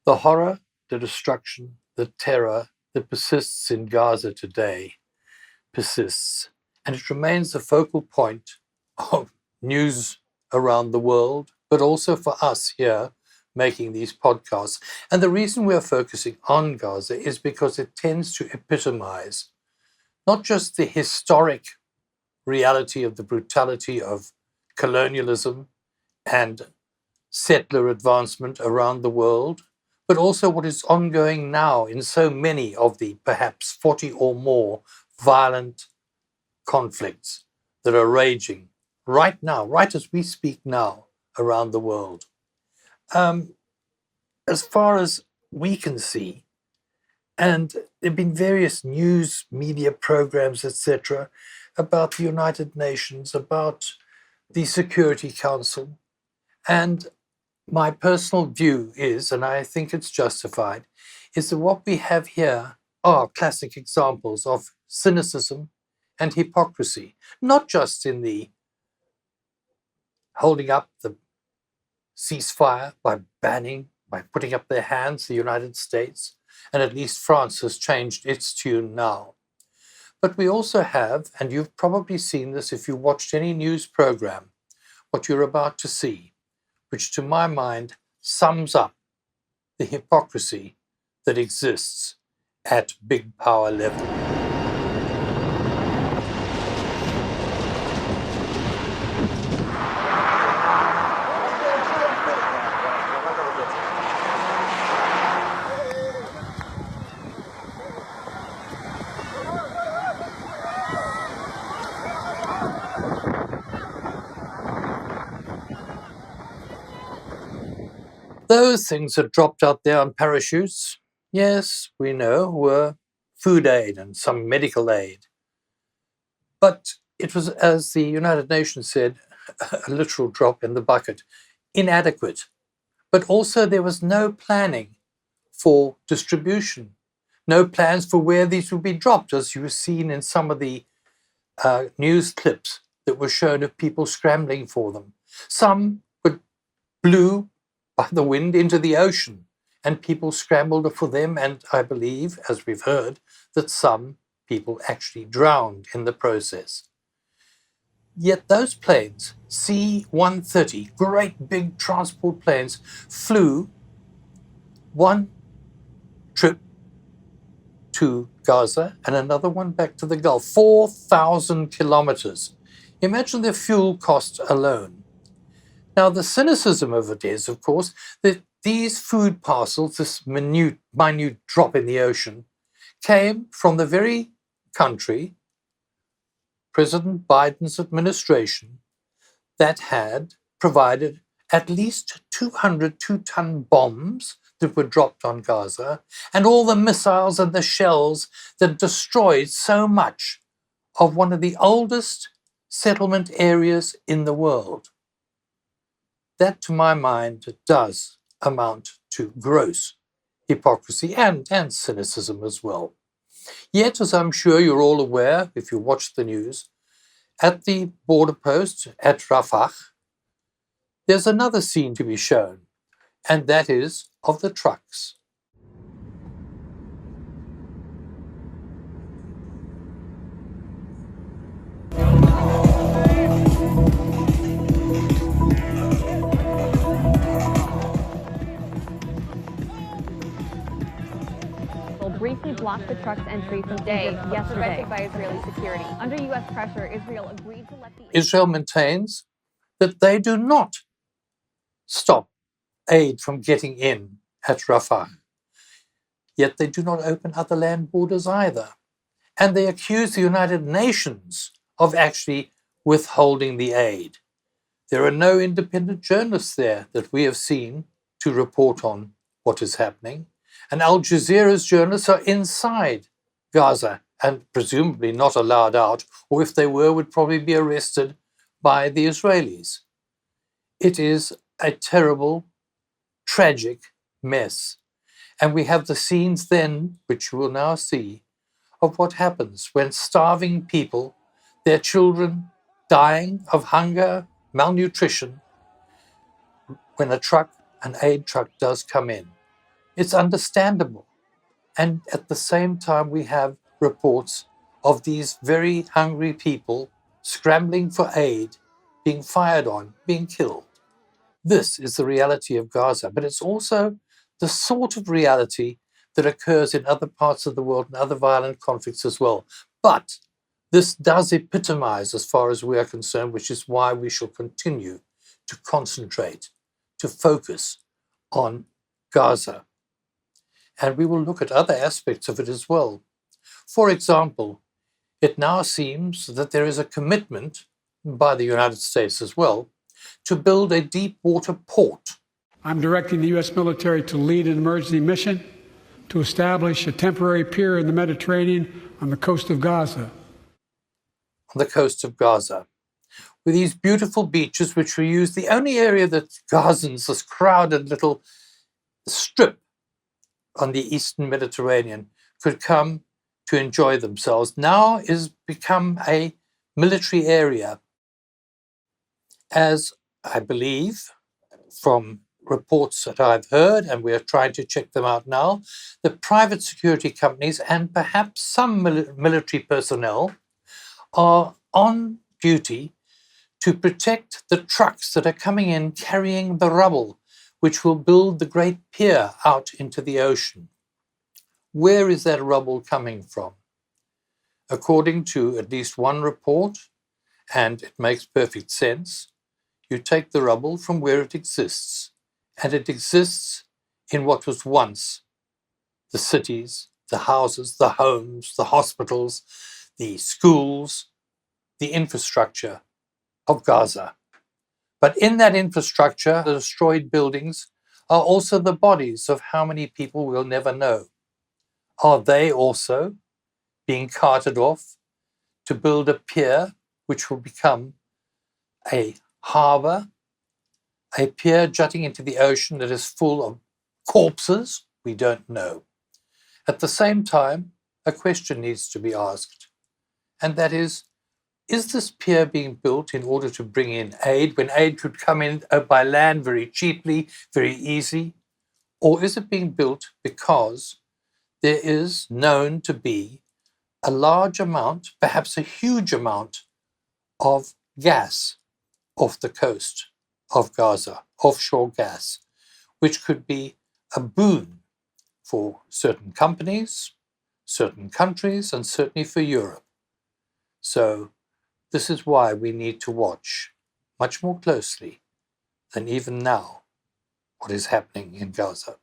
The horror, the destruction, the terror that persists in Gaza today persists, and it remains the focal point of news around the world, but also for us here making these podcasts. And the reason we are focusing on Gaza is because it tends to epitomize not just the historic reality of the brutality of colonialism and settler advancement around the world, but also what is ongoing now in so many of the perhaps 40 or more violent conflicts that are raging right now, right as we speak now, around the world. As far as we can see, and there have been various news media programs, etc., about the United Nations, about the Security Council. And my personal view is, and I think it's justified, is that what we have here are classic examples of cynicism and hypocrisy, not just in the holding up the ceasefire by putting up their hands, the United States, and at least France has changed its tune now. But we also have, and you've probably seen this if you watched any news program, what you're about to see, which to my mind sums up the hypocrisy that exists at big power level. Those things that dropped out there on parachutes, yes, we know, were food aid and some medical aid. But it was, as the United Nations said, a literal drop in the bucket, inadequate. But also there was no planning for distribution, no plans for where these would be dropped, as you've seen in some of the news clips that were shown of people scrambling for them. Some were blew by the wind into the ocean, and people scrambled for them, and I believe, as we've heard, that some people actually drowned in the process. Yet those planes, C-130, great big transport planes, flew one trip to Gaza and another one back to the Gulf, 4,000 kilometers. Imagine the fuel cost alone. Now, the cynicism of it is, of course, that these food parcels, this minute drop in the ocean, came from the very country, President Biden's administration, that had provided at least 200 two-ton bombs that were dropped on Gaza, and all the missiles and the shells that destroyed so much of one of the oldest settlement areas in the world. That, to my mind, does amount to gross hypocrisy and cynicism as well. Yet, as I'm sure you're all aware, if you watch the news, at the border post at Rafah, there's another scene to be shown, and that is of the trucks. Briefly blocked the truck's entry from Egypt yesterday by Israeli security. Under U.S. pressure, Israel agreed to let the... Israel maintains that they do not stop aid from getting in at Rafah. Yet they do not open other land borders either. And they accuse the United Nations of actually withholding the aid. There are no independent journalists there that we have seen to report on what is happening. And Al Jazeera's journalists are inside Gaza and presumably not allowed out, or if they were, would probably be arrested by the Israelis. It is a terrible, tragic mess. And we have the scenes then, which you will now see, of what happens when starving people, their children dying of hunger, malnutrition, when an aid truck does come in. It's understandable. And at the same time, we have reports of these very hungry people scrambling for aid, being fired on, being killed. This is the reality of Gaza, but it's also the sort of reality that occurs in other parts of the world and other violent conflicts as well. But this does epitomize, as far as we are concerned, which is why we shall continue to concentrate, to focus on Gaza. And we will look at other aspects of it as well. For example, it now seems that there is a commitment by the United States as well to build a deep water port. I'm directing the U.S. military to lead an emergency mission to establish a temporary pier in the Mediterranean on the coast of Gaza. On the coast of Gaza, with these beautiful beaches, which we use, the only area that Gazans, this crowded little strip on the eastern Mediterranean, could come to enjoy themselves, now is become a military area, as I believe from reports that I've heard, and we are trying to check them out now, that private security companies and perhaps some military personnel are on duty to protect the trucks that are coming in carrying the rubble, which will build the great pier out into the ocean. Where is that rubble coming from? According to at least one report, and it makes perfect sense, you take the rubble from where it exists, and it exists in what was once the cities, the houses, the homes, the hospitals, the schools, the infrastructure of Gaza. But in that infrastructure, the destroyed buildings are also the bodies of how many people we'll never know. Are they also being carted off to build a pier which will become a harbour, a pier jutting into the ocean that is full of corpses? We don't know. At the same time, a question needs to be asked, and that is this pier being built in order to bring in aid, when aid could come in by land very cheaply, very easy? Or is it being built because there is known to be a large amount, perhaps a huge amount, of gas off the coast of Gaza, offshore gas, which could be a boon for certain companies, certain countries, and certainly for Europe? So this is why we need to watch much more closely than even now what is happening in Gaza.